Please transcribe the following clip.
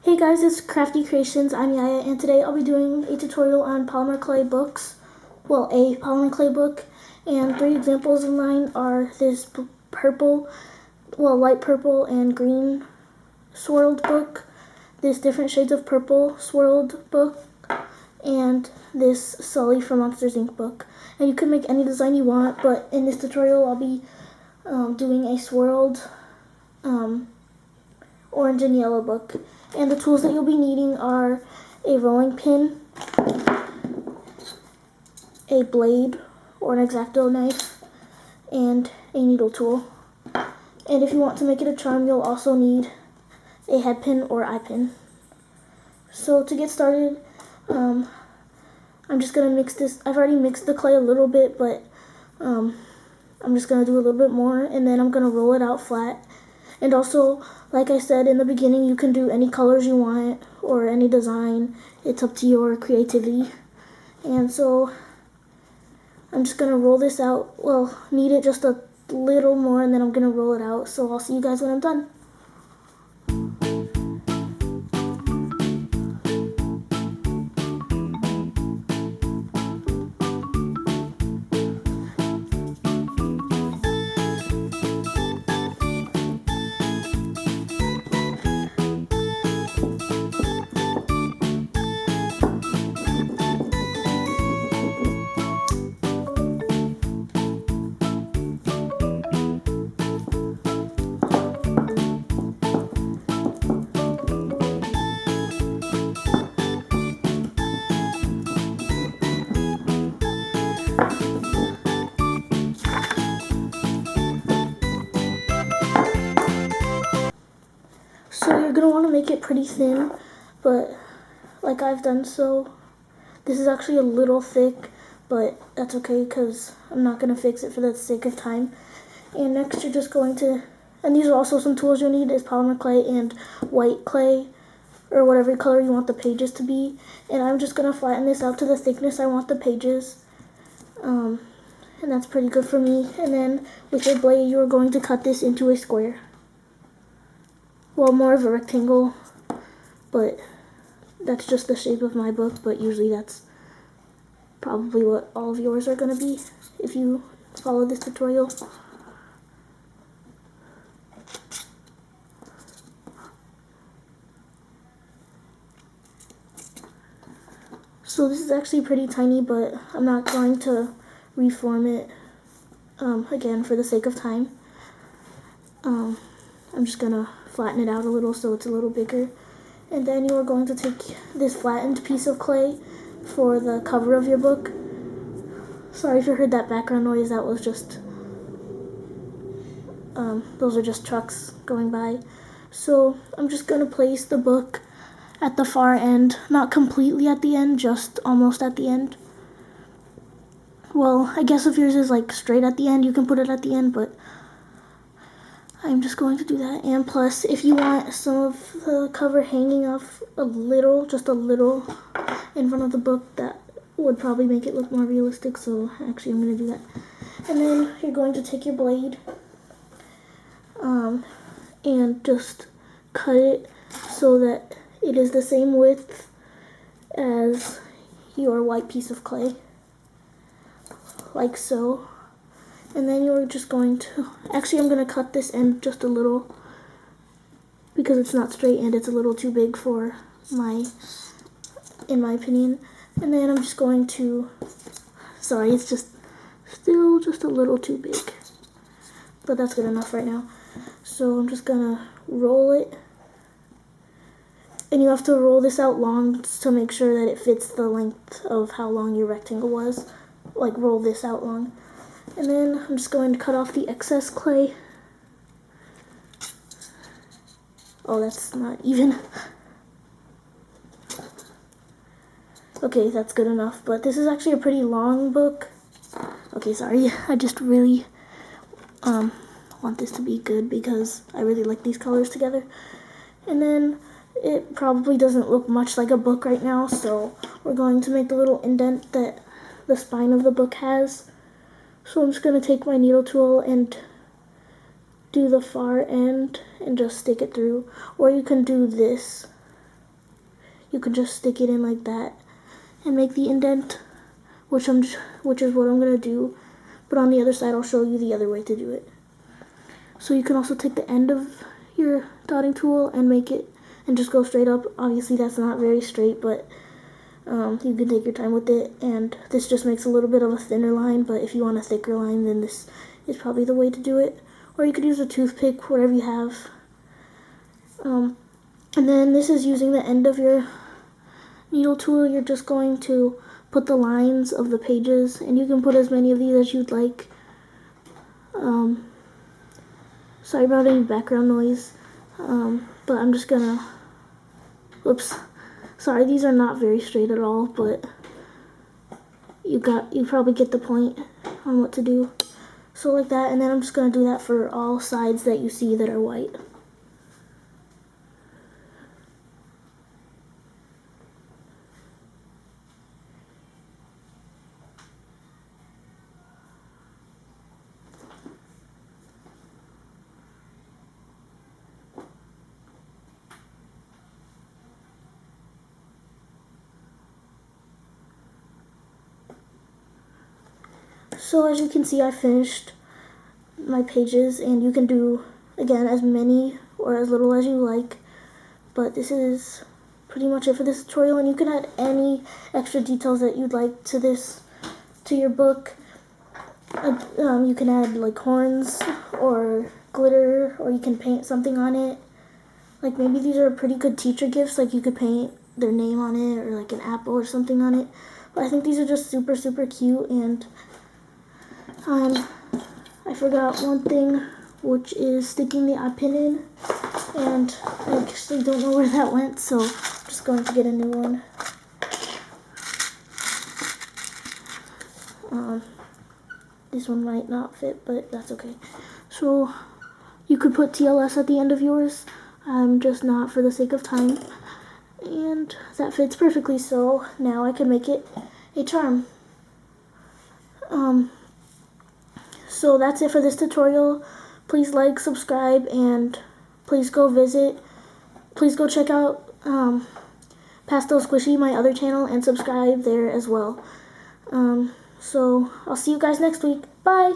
Hey guys, it's Crafty Creations. I'm Yaya, and today I'll be doing a tutorial on polymer clay books. Well, a polymer clay book. And three examples of mine are this purple, light purple and green swirled book, this different shades of purple swirled book, and this Sully from Monsters Inc. book. And you can make any design you want, but in this tutorial I'll be doing a swirled orange and yellow book. And the tools that you'll be needing are a rolling pin, a blade or an X-Acto knife, and a needle tool. And if you want to make it a charm, you'll also need a head pin or eye pin. So to get started, I'm just going to mix this. I've already mixed the clay a little bit, but I'm just going to do a little bit more, and then I'm going to roll it out flat. And also, like I said in the beginning, you can do any colors you want or any design. It's up to your creativity. And so I'm just going to roll this out. Well, knead it just a little more, and then I'm going to roll it out. So I'll see you guys when I'm done. So you're going to want to make it pretty thin, but like I've done so. This is actually a little thick, but that's okay because I'm not going to fix it for the sake of time. And next you're just going to, and these are also some tools you'll need, is polymer clay and white clay, or whatever color you want the pages to be. And I'm just going to flatten this out to the thickness I want the pages. And that's pretty good for me. And then with your blade, you're going to cut this into a square. Well, more of a rectangle, but that's just the shape of my book, but usually that's probably what all of yours are going to be if you follow this tutorial. So this is actually pretty tiny, but I'm not going to reform it again for the sake of time. I'm just going to flatten it out a little so it's a little bigger. And then you are going to take this flattened piece of clay for the cover of your book. Sorry if you heard that background noise, that was just, those are just trucks going by. So I'm just going to place the book at the far end, not completely at the end, just almost at the end. Well, I guess if yours is like straight at the end, you can put it at the end, but I'm just going to do that. And plus, if you want some of the cover hanging off a little, just a little in front of the book, that would probably make it look more realistic, so actually I'm going to do that. And then you're going to take your blade and just cut it so that it is the same width as your white piece of clay, like so. And then you're just going to, actually I'm going to cut this end just a little because it's not straight and it's a little too big for in my opinion. And then I'm just going to, sorry, it's just still just a little too big, but that's good enough right now. So I'm just going to roll it, and you have to roll this out long to make sure that it fits the length of how long your rectangle was. Like, roll this out long. And then I'm just going to cut off the excess clay. Oh, that's not even. Okay, that's good enough. But this is actually a pretty long book. Okay, sorry. I just really want this to be good because I really like these colors together. And then it probably doesn't look much like a book right now, so we're going to make the little indent that the spine of the book has. So I'm just going to take my needle tool and do the far end and just stick it through. Or you can do this you can just stick it in like that and make the indent, which is what I'm gonna do. But on the other side, I'll show you the other way to do it. So you can also take the end of your dotting tool and make it, and just go straight up. Obviously, that's not very straight, but you can take your time with it. And this just makes a little bit of a thinner line, but if you want a thicker line, then this is probably the way to do it. Or you could use a toothpick, whatever you have. And then this is using the end of your needle tool. You're just going to put the lines of the pages, and you can put as many of these as you'd like. Sorry about any background noise, but I'm just gonna, whoops, sorry, these are not very straight at all, but you probably get the point on what to do. So like that, and then I'm just gonna do that for all sides that you see that are white. So as you can see, I finished my pages, and you can do, again, as many or as little as you like. But this is pretty much it for this tutorial, and you can add any extra details that you'd like to your book. You can add like horns or glitter, or you can paint something on it. Like maybe these are pretty good teacher gifts, like you could paint their name on it or like an apple or something on it. But I think these are just super, super cute. And I forgot one thing, which is sticking the eye pin in, and I actually don't know where that went, so I'm just going to get a new one. This one might not fit, but that's okay. So you could put TLS at the end of yours. I'm just not, for the sake of time, and that fits perfectly. So now I can make it a charm. So that's it for this tutorial. Please like, subscribe, and please go check out Pastel Squishy, my other channel, and subscribe there as well. So I'll see you guys next week. Bye!